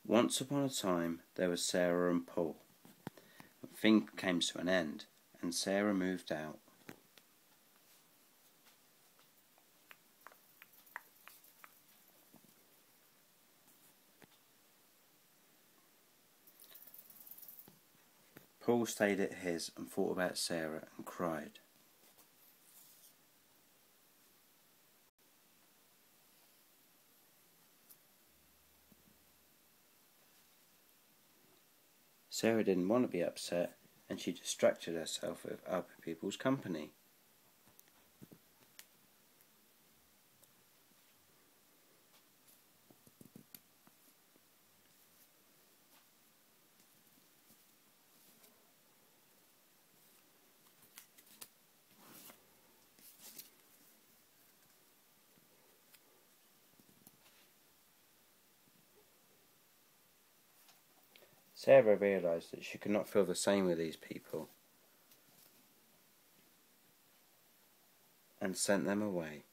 Once upon a time there was Sarah and Paul. Things came to an end, and Sarah moved out. Paul stayed at his and thought about Sarah and cried. Sarah didn't want to be upset, and she distracted herself with other people's company. Sarah realised that she could not feel the same with these people, and sent them away.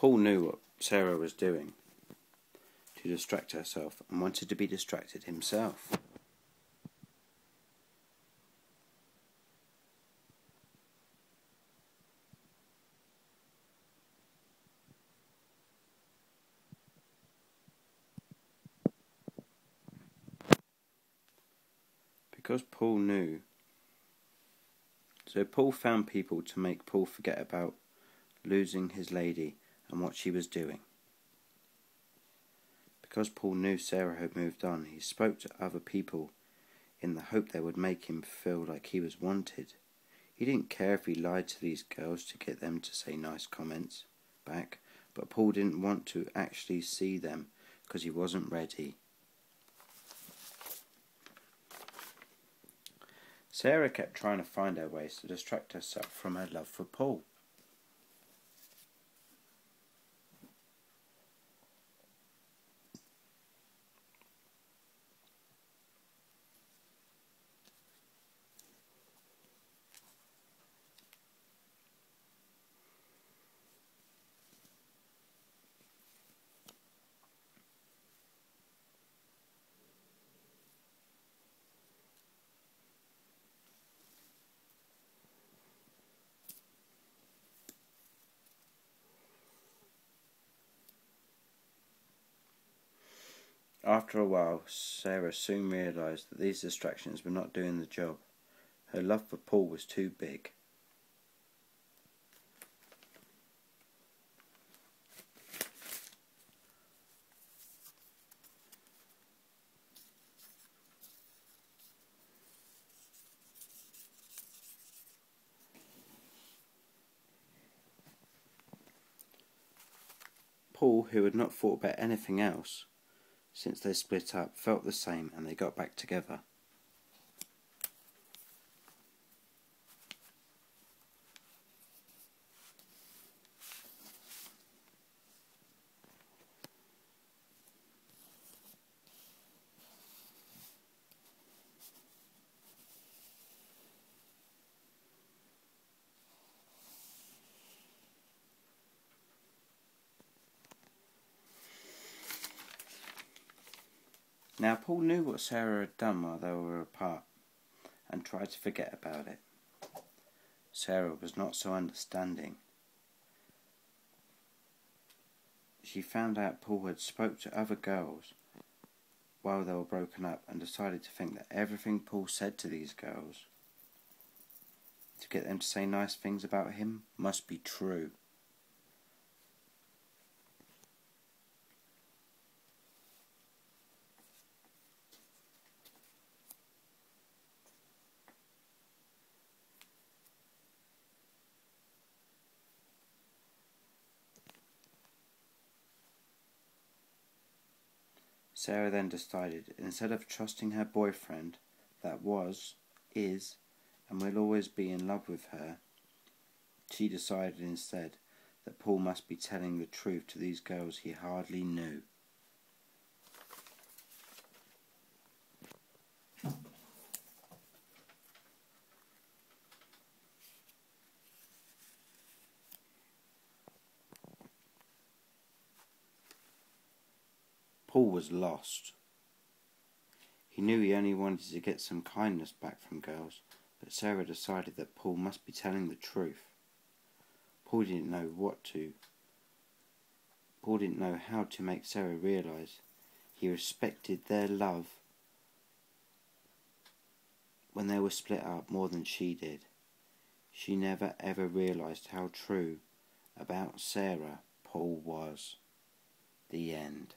Paul knew what Sarah was doing to distract herself and wanted to be distracted himself. Because Paul knew, so Paul found people to make Paul forget about losing his lady and what she was doing. Because Paul knew Sarah had moved on, he spoke to other people in the hope they would make him feel like he was wanted. He didn't care if he lied to these girls to get them to say nice comments back, but Paul didn't want to actually see them because he wasn't ready. Sarah kept trying to find her ways to distract herself from her love for Paul. After a while, Sarah soon realised that these distractions were not doing the job. Her love for Paul was too big. Paul, who had not thought about anything else since they split up, felt the same, and they got back together. Now Paul knew what Sarah had done while they were apart, and tried to forget about it. Sarah was not so understanding. She found out Paul had spoke to other girls while they were broken up, and decided to think that everything Paul said to these girls to get them to say nice things about him must be true. Sarah then decided, instead of trusting her boyfriend that was, is, and will always be in love with her, she decided instead that Paul must be telling the truth to these girls he hardly knew. Paul was lost. He knew he only wanted to get some kindness back from girls, but Sarah decided that Paul must be telling the truth. Paul didn't know how to make Sarah realise he respected their love when they were split up more than she did. She never ever realised how true about Sarah Paul was. The end.